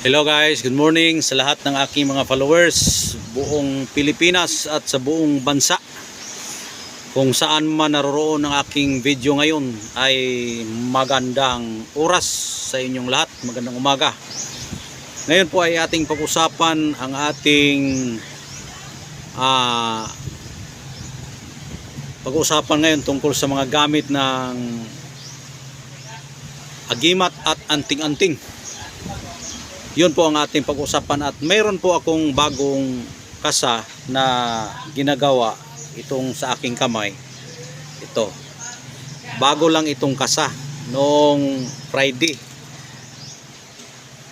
Hello guys, good morning sa lahat ng aking mga followers buong Pilipinas at sa buong bansa. Kung saan man naroroon ang aking video ngayon ay magandang oras sa inyong lahat, magandang umaga. Ngayon po ay ating pag-usapan ang ating pag-usapan ngayon tungkol sa mga gamit ng agimat at anting-anting. Yun po ang ating pag-usapan at mayroon po akong bagong kasa na ginagawa itong sa aking kamay. Ito. Bago lang itong kasa noong Friday.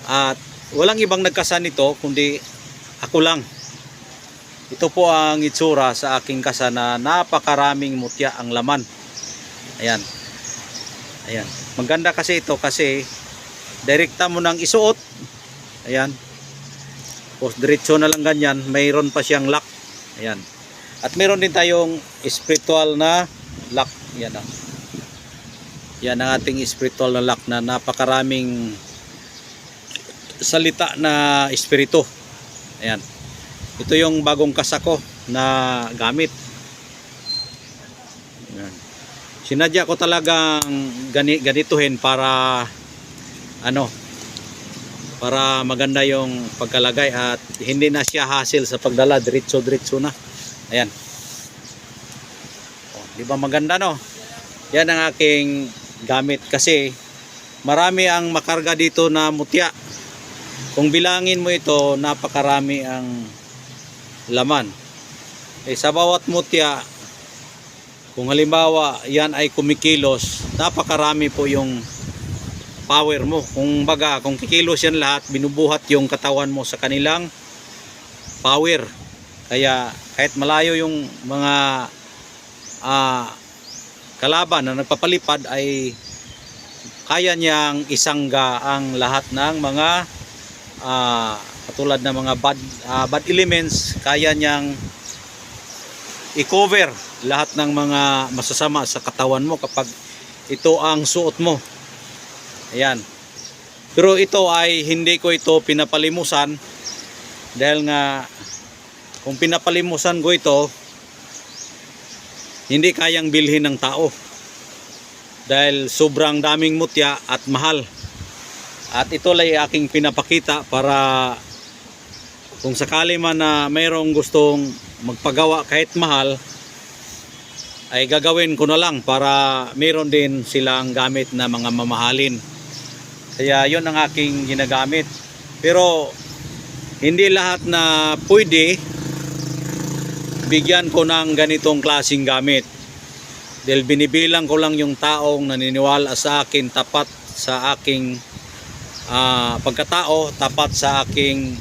At walang ibang nagkasa nito kundi ako lang. Ito po ang itsura sa aking kasa na napakaraming mutya ang laman. Ayan. Ayan. Maganda kasi ito kasi direkta mo nang isuot. Ayan. Tapos diretso na lang ganyan. Mayroon pa siyang lock. Ayan. At mayroon din tayong spiritual na lock. Yan ah. Yan ang ating spiritual na lock na napakaraming salita na espiritu. Ayan. Ito yung bagong kasako na gamit. Ayan. Sinadya ko talagang ganituhin para para maganda yung pagkalagay at hindi na siya hassle sa pagdala, diretso na. Ayan. Oh, di ba maganda no? Yan ang aking gamit kasi marami ang makarga dito na mutya. Kung bilangin mo ito, napakarami ang laman. Sa bawat mutya, kung halimbawa yan ay kumikilos, napakarami po yung power mo. Kung kikilos yan lahat, binubuhat yung katawan mo sa kanilang power. Kaya kahit malayo yung mga kalaban na nagpapalipad ay kaya niyang isangga ang lahat ng mga katulad ng mga bad elements. Kaya niyang i-cover lahat ng mga masasama sa katawan mo kapag ito ang suot mo. Ayan. Pero ito ay hindi ko ito pinapalimusan dahil nga kung pinapalimusan ko ito hindi kayang bilhin ng tao dahil sobrang daming mutya at mahal. At ito ay aking pinapakita para kung sakali man na mayroong gustong magpagawa kahit mahal ay gagawin ko na lang para mayroon din silang gamit na mga mamahalin. Kaya yon ang aking ginagamit. Pero hindi lahat na pwede bigyan ko ng ganitong klaseng gamit. Dahil binibilang ko lang yung taong naniniwala sa akin, tapat sa aking pagkatao, tapat sa aking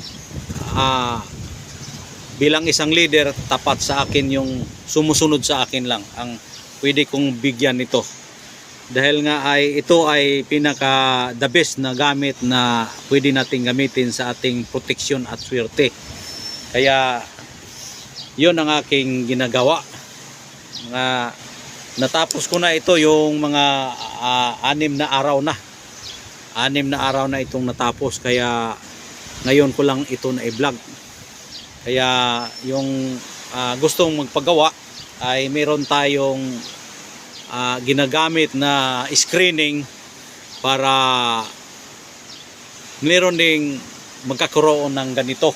bilang isang leader, tapat sa akin yung sumusunod sa akin lang ang pwede kong bigyan nito. Dahil nga ay ito ay pinaka the best na gamit na pwede nating gamitin sa ating proteksyon at swerte. Kaya yun ang aking ginagawa. Natapos ko na ito yung mga 6 na araw na. 6 na araw na itong natapos kaya ngayon ko lang ito na i-vlog. Kaya yung gustong magpagawa ay meron tayong ginagamit na screening para meron ding magkakaroon ng ganito.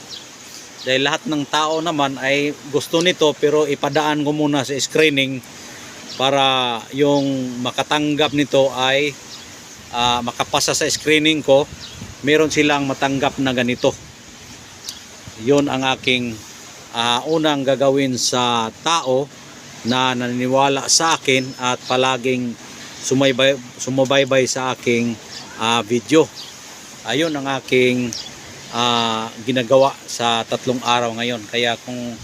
Dahil lahat ng tao naman ay gusto nito pero ipadaan ko muna sa screening para yung makatanggap nito ay makapasa sa screening ko, meron silang matanggap na ganito. Yun ang aking unang gagawin sa tao na naniniwala sa akin at palaging sumubaybay sa aking video. Ayun ang aking ginagawa sa 3 araw ngayon. Kaya kung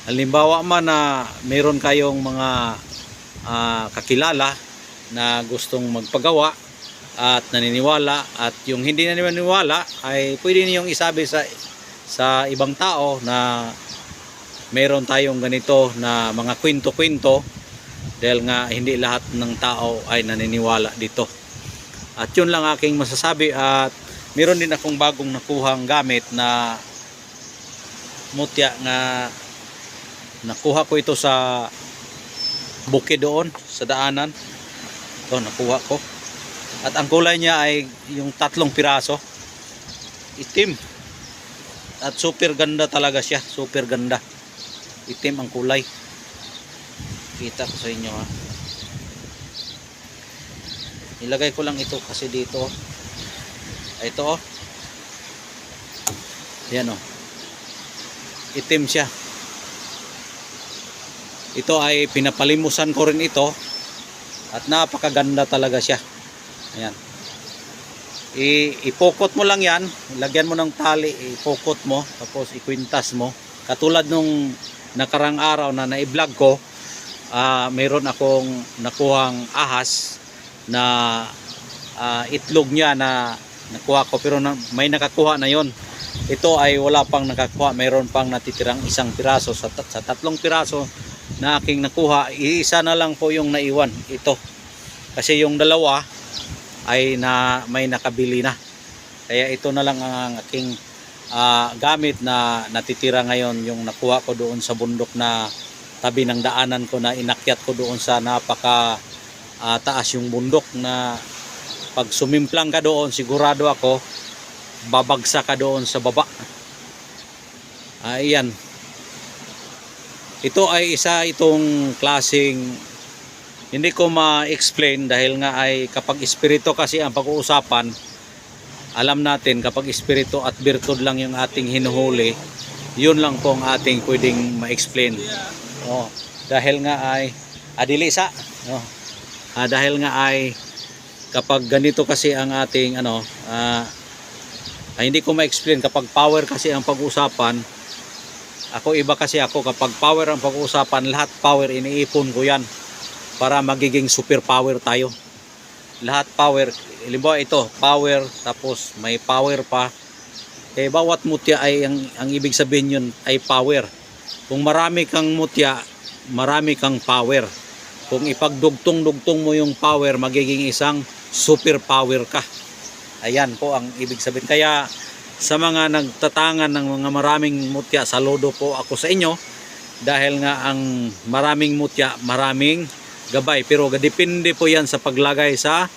halimbawa man na mayroon kayong mga kakilala na gustong magpagawa at naniniwala at yung hindi naniniwala ay pwede niyong isabi sa ibang tao na meron tayong ganito na mga kwento-kwento dahil nga hindi lahat ng tao ay naniniwala dito. At yun lang aking masasabi at meron din akong bagong nakuhang gamit na mutya nga nakuha ko ito sa bukid doon sa daanan. Ito nakuha ko. At ang kulay niya ay yung 3 piraso. Itim. At super ganda talaga siya. Super ganda. Itim ang kulay. Kita ko sa inyo ha. Ilagay ko lang ito kasi dito. Ito oh. Yan oh. Itim siya. Ito ay pinapalimusan ko rin ito. At napakaganda talaga siya. Ayan. Ipokot mo lang yan. Lagyan mo ng tali. Ipokot mo. Tapos ikwintas mo. Katulad nung nakarang araw na na-vlog ko. Mayroon akong nakuhang ahas na itlog niya na nakuha ko. Pero may nakakuha na yon. Ito ay wala pang nakakuha. Mayroon pang natitirang 1 piraso. Sa 3 piraso na aking nakuha, isa na lang po yung naiwan. Ito. Kasi yung dalawa ay may nakabili na. Kaya ito na lang ang aking gamit na natitira ngayon. Yung nakuha ko doon sa bundok na tabi ng daanan ko, na inakyat ko doon sa napaka taas yung bundok, na pag sumimplang ka doon sigurado ako babagsak ka doon sa baba. Ayan. Ito ay itong klaseng hindi ko ma-explain dahil nga ay kapag espiritu kasi ang pag-uusapan, alam natin kapag espiritu at birtud lang yung ating hinuhuli, yun lang po ang ating pwedeng ma-explain. Oh, dahil nga ay adilisa, no? Dahil nga ay kapag ganito kasi ang ating hindi ko ma-explain kapag power kasi ang pag-uusapan. Ako iba kasi ako, kapag power ang pag-uusapan, lahat power iniipon ko yan para magiging super power tayo. Lahat power, halimbawa ito power, tapos may power pa. Bawat mutya ay ang ibig sabihin yun ay power. Kung marami kang mutya, marami kang power. Kung ipagdugtong-dugtong mo yung power, magiging isang super power ka. Ayan po ang ibig sabihin. Kaya sa mga nagtatangan ng mga maraming mutya, saludo po ako sa inyo. Dahil nga ang maraming mutya, maraming gabay. Pero depende po yan sa paglagay sa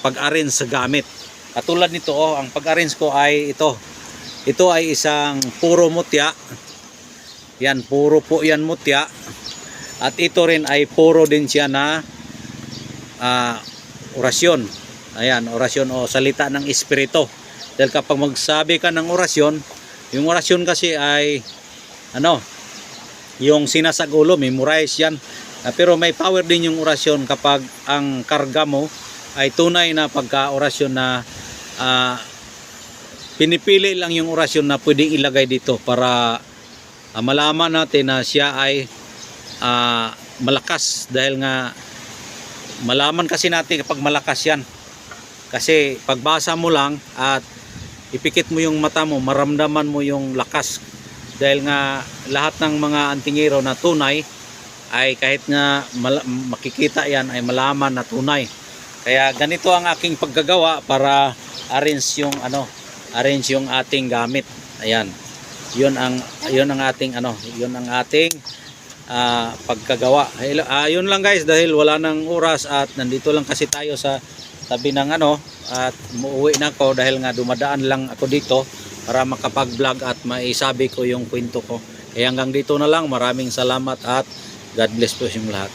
pag-arrange sa gamit. Katulad nito, ang pag-arrange ko ay ito. Ito ay isang puro mutya. Yan, puro po yan mutya. At ito rin ay puro din siya na orasyon. Ayan, orasyon o salita ng espiritu. Dahil kapag magsabi ka ng orasyon, yung orasyon kasi ay yung sinasagulo, memorize yan. Pero may power din yung orasyon kapag ang karga mo ay tunay na pagka-orasyon na pinipili lang yung orasyon na pwedeng ilagay dito para malaman natin na siya ay malakas. Dahil nga malaman kasi natin kapag malakas yan. Kasi pagbasa mo lang at ipikit mo yung mata mo, maramdaman mo yung lakas. Dahil nga lahat ng mga antingero na tunay ay kahit nga makikita yan ay malaman na tunay. Kaya ganito ang aking paggagawa para arrange yung ating gamit. Ayan. Yun ang ating pagkagawa. Yun lang guys, dahil wala nang oras at nandito lang kasi tayo sa tabi ng at muuwi na ako dahil nga dumadaan lang ako dito para makapag-vlog at maisabi ko yung kwento ko. Kaya hanggang dito na lang. Maraming salamat at God bless po yung lahat.